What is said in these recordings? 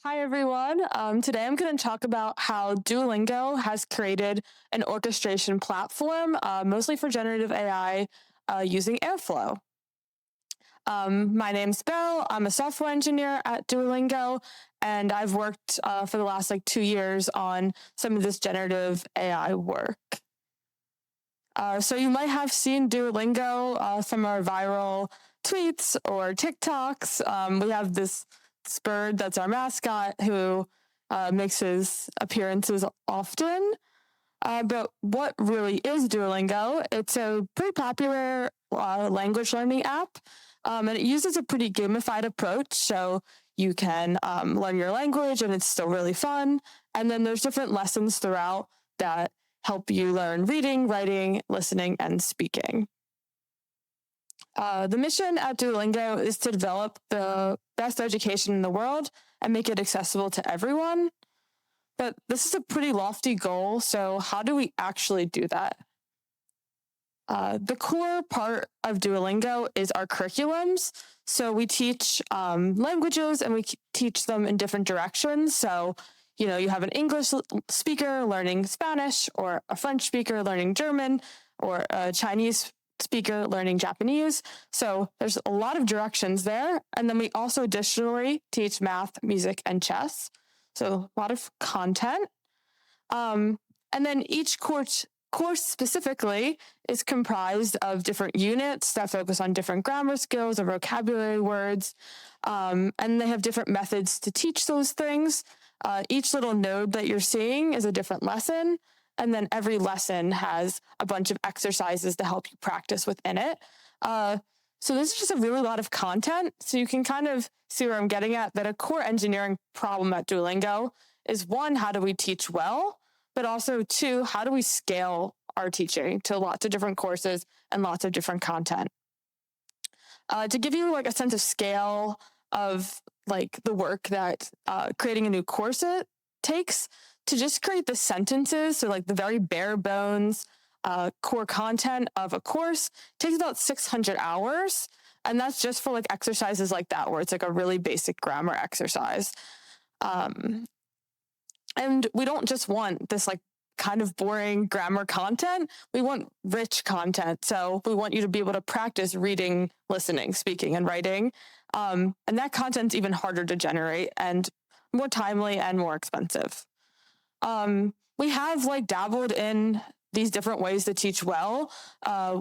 Hi, everyone. Today I'm going to talk about how Duolingo has created an orchestration platform, mostly for generative AI, using Airflow. My name's Belle. I'm a software engineer at Duolingo, and I've worked for the last 2 years on some of this generative AI work. So you might have seen Duolingo from our viral tweets or TikToks. We have this bird that's our mascot who makes his appearances often. But what really is Duolingo? It's a pretty popular language learning app, and it uses a pretty gamified approach. So you can learn your language, and it's still really fun. And then there's different lessons throughout that help you learn reading, writing, listening, and speaking. The mission at Duolingo is to develop the best education in the world and make it accessible to everyone. But this is a pretty lofty goal, so how do we actually do that? The core part of Duolingo is our curriculums. So we teach languages and we teach them in different directions. So, you have an English speaker learning Spanish, or a French speaker learning German, or a Chinese speaker learning Japanese. So there's a lot of directions there. And then we also additionally teach math, music, and chess. So a lot of content. And then each course specifically is comprised of different units that focus on different grammar skills or vocabulary words. And they have different methods to teach those things. Each little node that you're seeing is a different lesson. And then every lesson has a bunch of exercises to help you practice within it. So this is just a really lot of content. So you can kind of see where I'm getting at, that a core engineering problem at Duolingo is, one, how do we teach well? But also, two, how do we scale our teaching to lots of different courses and lots of different content? To give you a sense of scale of the work that creating a new course takes, to just create the sentences, so the very bare bones core content of a course, takes about 600 hours. And that's just for exercises like that, where it's a really basic grammar exercise. And we don't just want this kind of boring grammar content. We want rich content. So we want you to be able to practice reading, listening, speaking, and writing. And that content's even harder to generate and more timely and more expensive. We have dabbled in these different ways to teach well.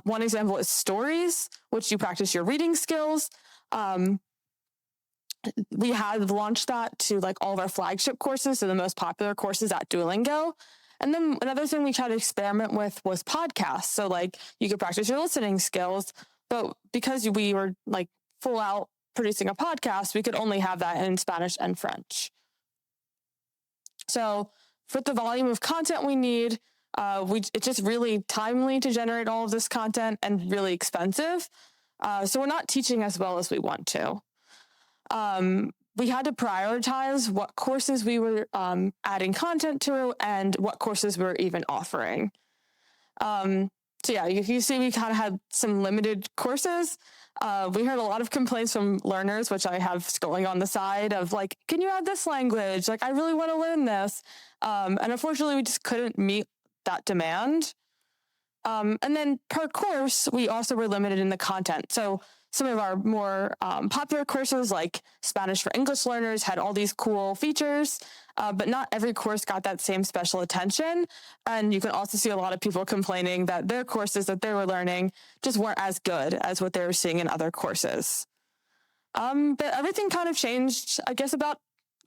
One example is stories, which you practice your reading skills. We have launched that to all of our flagship courses, so the most popular courses at Duolingo. And then another thing we tried to experiment with was podcasts. So you could practice your listening skills, but because we were full out producing a podcast, we could only have that in Spanish and French. So for the volume of content we need, it's just really timely to generate all of this content and really expensive. So we're not teaching as well as we want to. We had to prioritize what courses we were adding content to and what courses we were even offering. So yeah, you see we kind of had some limited courses. We heard a lot of complaints from learners, which I have scrolling on the side, of can you add this language? I really want to learn this. And unfortunately, we just couldn't meet that demand. And then per course, we also were limited in the content. So some of our more popular courses, like Spanish for English learners, had all these cool features, but not every course got that same special attention. And you can also see a lot of people complaining that their courses that they were learning just weren't as good as what they were seeing in other courses. But everything kind of changed, I guess, about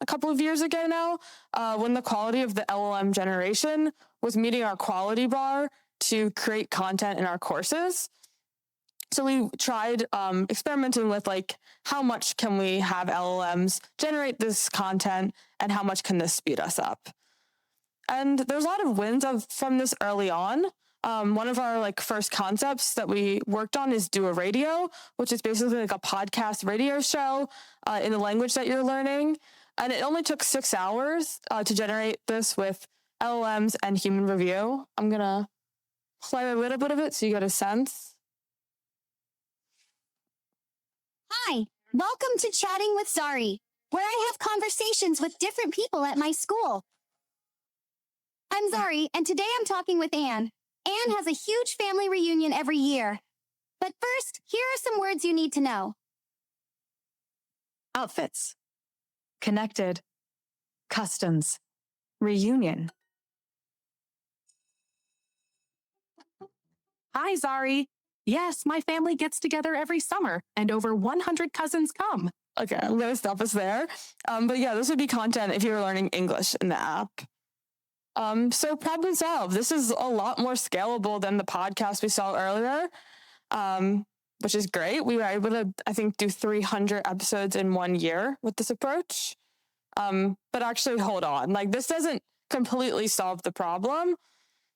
a couple of years ago now, when the quality of the LLM generation was meeting our quality bar to create content in our courses. So we tried experimenting with how much can we have LLMs generate this content and how much can this speed us up? And there's a lot of wins from this early on. One of our first concepts that we worked on is Duoradio, which is basically a podcast radio show in the language that you're learning. And it only took 6 hours to generate this with LLMs and human review. I'm going to play a little bit of it so you get a sense. Hi, welcome to Chatting with Zari. where I have conversations with different people at my school. I'm Zari, and today I'm talking with Anne. Anne has a huge family reunion every year. But first, here are some words you need to know. Outfits, connected, customs, reunion. Hi, Zari. Yes, my family gets together every summer, and over 100 cousins come. Okay, I'm going to stop us there. But yeah, this would be content if you were learning English in the app. So problem solved. This is a lot more scalable than the podcast we saw earlier, which is great. We were able to, I think, do 300 episodes in 1 year with this approach. But actually, hold on. Like, this doesn't completely solve the problem.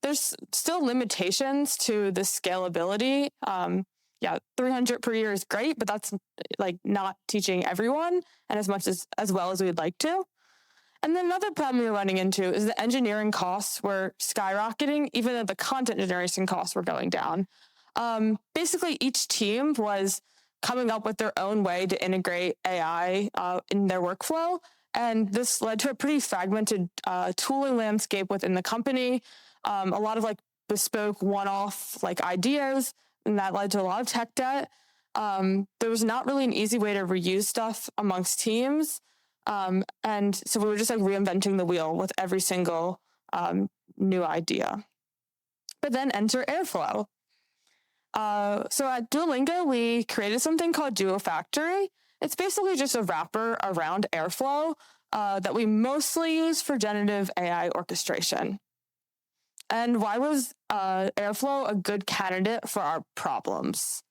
There's still limitations to the scalability. 300 per year is great, but that's like not teaching everyone and as well as we'd like to. And then another problem we're running into is the engineering costs were skyrocketing, even though the content generation costs were going down. Basically, each team was coming up with their own way to integrate AI in their workflow. And this led to a pretty fragmented tooling landscape within the company. A lot of like bespoke one-off like ideas, and that led to a lot of tech debt. There was not really an easy way to reuse stuff amongst teams. And so we were just like reinventing the wheel with every single new idea. But then enter Airflow. So at Duolingo, we created something called DuoFactory. It's basically just a wrapper around Airflow that we mostly use for generative AI orchestration. And why was Airflow a good candidate for our problems?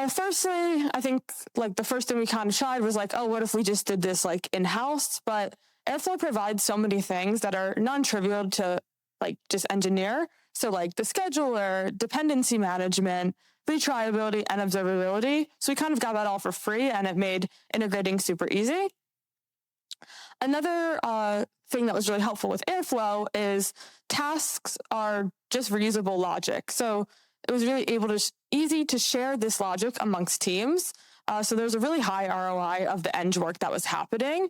Firstly, I think like the first thing we kind of tried was like, oh, what if we just did this like in-house? But Airflow provides so many things that are non-trivial to like just engineer. So like the scheduler, dependency management, retriability, and observability. So we kind of got that all for free, and it made integrating super easy. Another thing that was really helpful with Airflow is tasks are just reusable logic. So it was really easy to share this logic amongst teams. So there was a really high ROI of the eng work that was happening.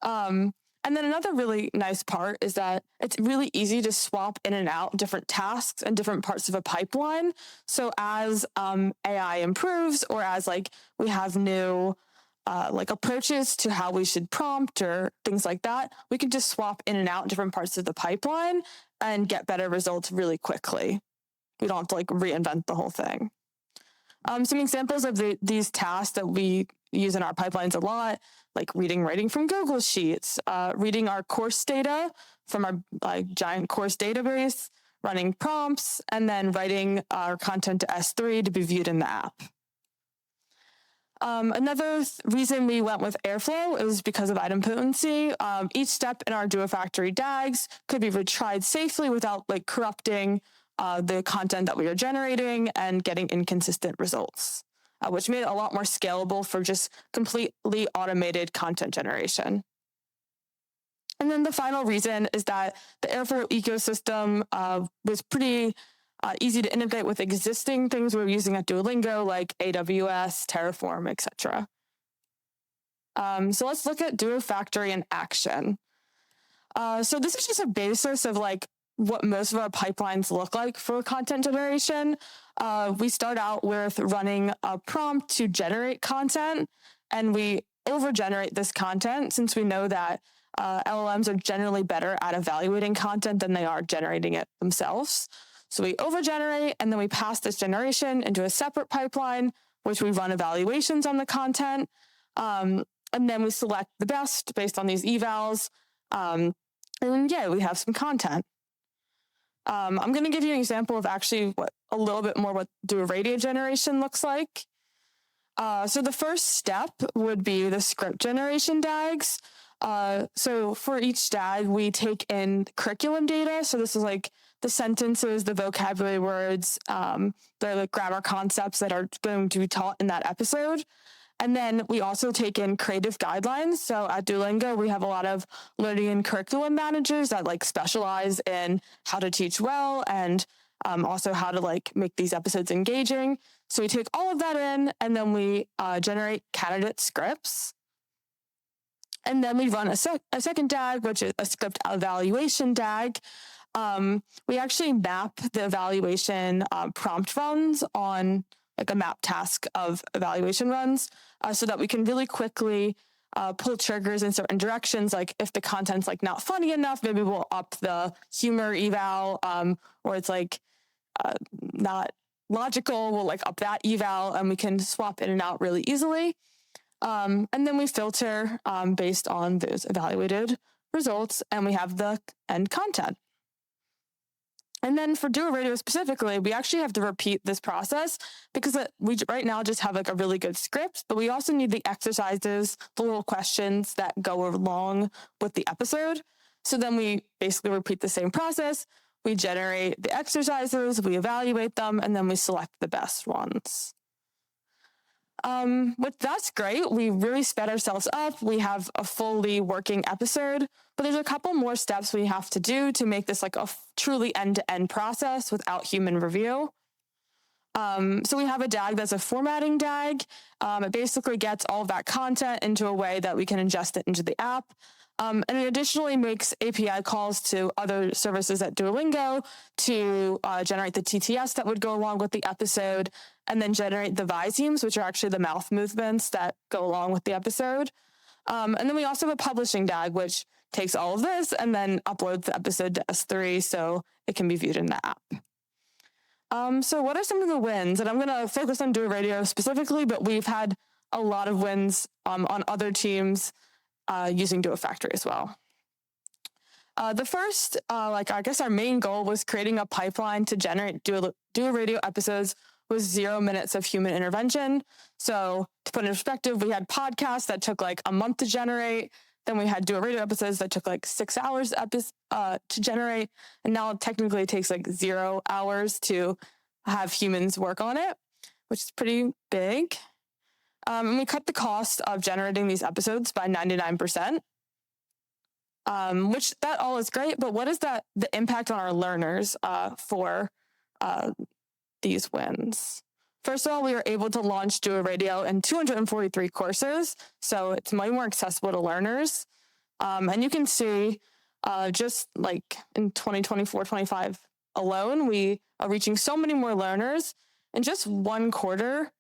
And then another really nice part is that it's really easy to swap in and out different tasks and different parts of a pipeline. So as AI improves, or as like we have new like approaches to how we should prompt or things like that, we can just swap in and out different parts of the pipeline and get better results really quickly. We don't have to like reinvent the whole thing. Some examples of these tasks that we use in our pipelines a lot, like reading, writing from Google Sheets, reading our course data from our like giant course database, running prompts, and then writing our content to S3 to be viewed in the app. Another reason we went with Airflow is because of idempotency. Each step in our DuoFactory DAGs could be retried safely without like corrupting the content that we are generating and getting inconsistent results, which made it a lot more scalable for just completely automated content generation. And then the final reason is that the Airflow ecosystem was pretty easy to integrate with existing things we're using at Duolingo, like AWS, Terraform, etc. So let's look at DuoFactory in action. So this is just a basis of like what most of our pipelines look like for content generation. We start out with running a prompt to generate content, and we overgenerate this content since we know that LLMs are generally better at evaluating content than they are generating it themselves. So we overgenerate, and then we pass this generation into a separate pipeline, which we run evaluations on the content. And then we select the best based on these evals. And then, yeah, we have some content. I'm going to give you an example of actually a little bit more what Duoradio generation looks like. So the first step would be the script generation DAGs. So for each DAG, we take in curriculum data. So this is like the sentences, the vocabulary words, the like grammar concepts that are going to be taught in that episode. And then we also take in creative guidelines. So at Duolingo, we have a lot of learning and curriculum managers that like specialize in how to teach well and also how to like make these episodes engaging. So we take all of that in, and then we generate candidate scripts. And then we run a second DAG, which is a script evaluation DAG. We actually map the evaluation prompt runs on like a map task of evaluation runs so that we can really quickly pull triggers in certain directions. Like if the content's like not funny enough, maybe we'll up the humor eval, or it's like not logical, we'll like up that eval, and we can swap in and out really easily. And then we filter based on those evaluated results, and we have the end content. And then for Duoradio specifically, we actually have to repeat this process because we right now just have like a really good script, but we also need the exercises, the little questions that go along with the episode. So then we basically repeat the same process. We generate the exercises, we evaluate them, and then we select the best ones. That's great. We really sped ourselves up. We have a fully working episode, but there's a couple more steps we have to do to make this like a truly end-to-end process without human review. So we have a DAG that's a formatting DAG. It basically gets all of that content into a way that we can ingest it into the app. And it additionally makes API calls to other services at Duolingo to generate the TTS that would go along with the episode, and then generate the visemes, which are actually the mouth movements that go along with the episode. And then we also have a publishing DAG, which takes all of this and then uploads the episode to S3 so it can be viewed in the app. So what are some of the wins? And I'm going to focus on Duoradio specifically, but we've had a lot of wins on other teams using DuoFactory as well. The first, I guess our main goal was creating a pipeline to generate Duoradio episodes with 0 minutes of human intervention. So to put in perspective, we had podcasts that took like a month to generate. Then we had Duoradio episodes that took like 6 hours to generate. And now technically it takes like 0 hours to have humans work on it, which is pretty big. And we cut the cost of generating these episodes by 99%, which that all is great. But what is the impact on our learners for these wins? First of all, we were able to launch Duoradio in 243 courses, so it's way more accessible to learners. And you can see just like in 2024-25 alone, we are reaching so many more learners. In just one quarter,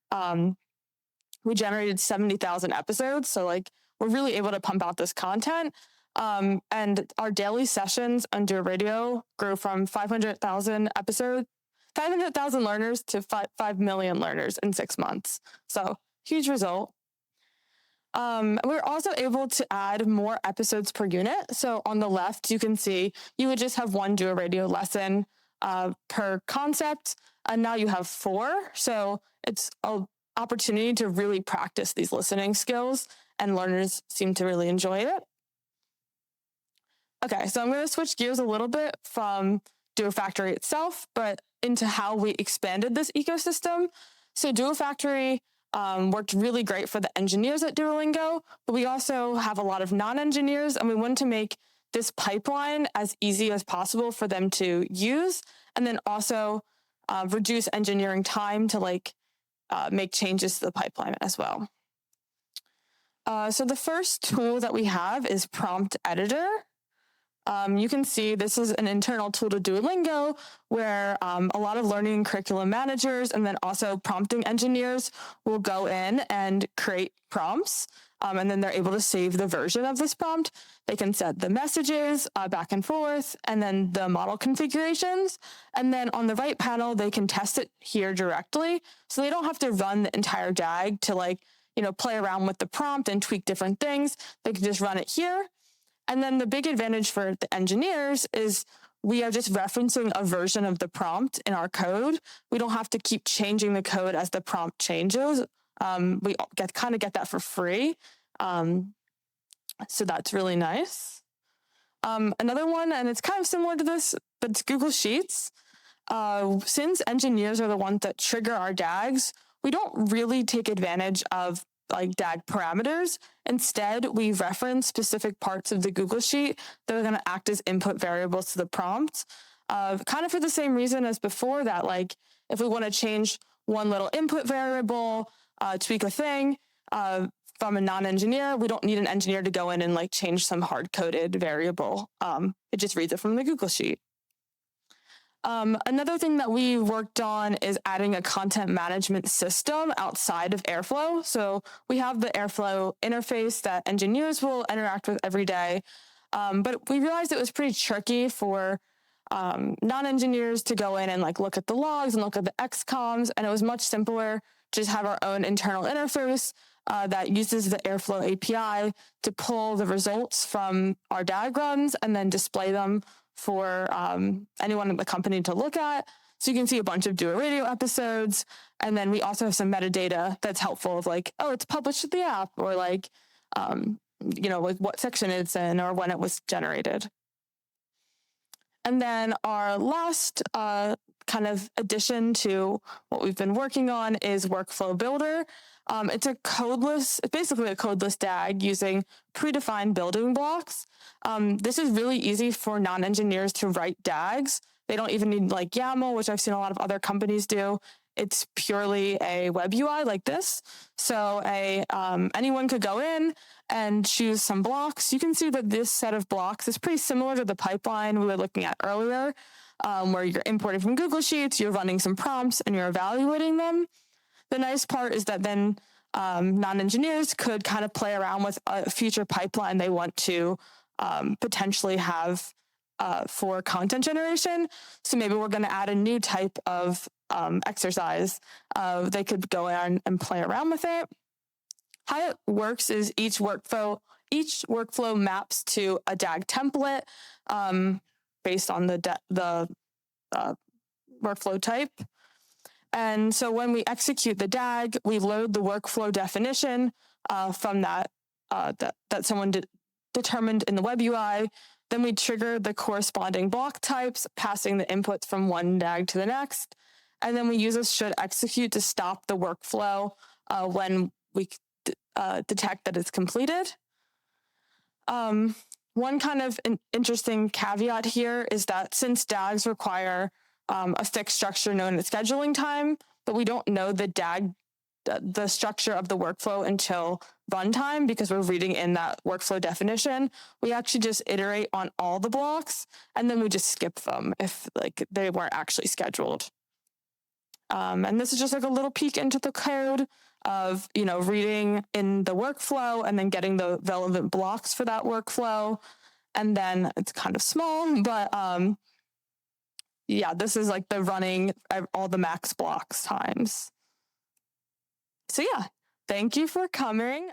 we generated 70,000 episodes. So like we're really able to pump out this content. And our daily sessions on Duoradio grew from 500,000 learners to 5 million learners in 6 months. So huge result. We're also able to add more episodes per unit. So on the left, you can see you would just have one Duoradio lesson per concept, and now you have 4. So it's an opportunity to really practice these listening skills, and learners seem to really enjoy it. Okay, so I'm going to switch gears a little bit from DuoFactory itself, but into how we expanded this ecosystem. So DuoFactory worked really great for the engineers at Duolingo, but we also have a lot of non-engineers, and we wanted to make this pipeline as easy as possible for them to use, and then also reduce engineering time to make changes to the pipeline as well. So the first tool that we have is Prompt Editor. You can see this is an internal tool to Duolingo where a lot of learning curriculum managers and then also prompting engineers will go in and create prompts, and then they're able to save the version of this prompt. They can set the messages back and forth, and then the model configurations. And then on the right panel, they can test it here directly. So they don't have to run the entire DAG to play around with the prompt and tweak different things. They can just run it here. And then the big advantage for the engineers is we are just referencing a version of the prompt in our code. We don't have to keep changing the code as the prompt changes. We get that for free. So that's really nice. Another one, and it's kind of similar to this, but it's Google Sheets. Since engineers are the ones that trigger our DAGs, we don't really take advantage of DAG parameters. Instead, we reference specific parts of the Google Sheet that are going to act as input variables to the prompt. Kind of for the same reason as before that, if we want to change one little input variable, tweak a thing, from a non-engineer, we don't need an engineer to go in and like change some hard-coded variable. It just reads it from the Google Sheet. Another thing that we worked on is adding a content management system outside of Airflow. So we have the Airflow interface that engineers will interact with every day. But we realized it was pretty tricky for non-engineers to go in and like look at the logs and look at the XComs. And it was much simpler to just have our own internal interface that uses the Airflow API to pull the results from our diagrams and then display them for anyone in the company to look at. So you can see a bunch of Duoradio episodes. And then we also have some metadata that's helpful of like, oh, it's published to the app, or like, like what section it's in or when it was generated. And then our last kind of addition to what we've been working on is Workflow Builder. It's basically a codeless DAG using predefined building blocks. This is really easy for non-engineers to write DAGs. They don't even need like YAML, which I've seen a lot of other companies do. It's purely a web UI like this. So anyone could go in and choose some blocks. You can see that this set of blocks is pretty similar to the pipeline we were looking at earlier, where you're importing from Google Sheets, you're running some prompts, and you're evaluating them. The nice part is that then non-engineers could kind of play around with a future pipeline they want to potentially have for content generation. So maybe we're going to add a new type of exercise. They could go in and play around with it. How it works is each workflow maps to a DAG template based on the workflow type. And so when we execute the DAG, we load the workflow definition from that someone determined in the web UI. Then we trigger the corresponding block types, passing the inputs from one DAG to the next. And then we use a should execute to stop the workflow when we detect that it's completed. One kind of interesting caveat here is that since DAGs require a fixed structure known as scheduling time, but we don't know the structure of the workflow until runtime because we're reading in that workflow definition. We actually just iterate on all the blocks and then we just skip them if like they weren't actually scheduled. And this is just like a little peek into the code of, reading in the workflow and then getting the relevant blocks for that workflow. And then it's kind of small, but this is like the running all the max blocks times. So thank you for coming.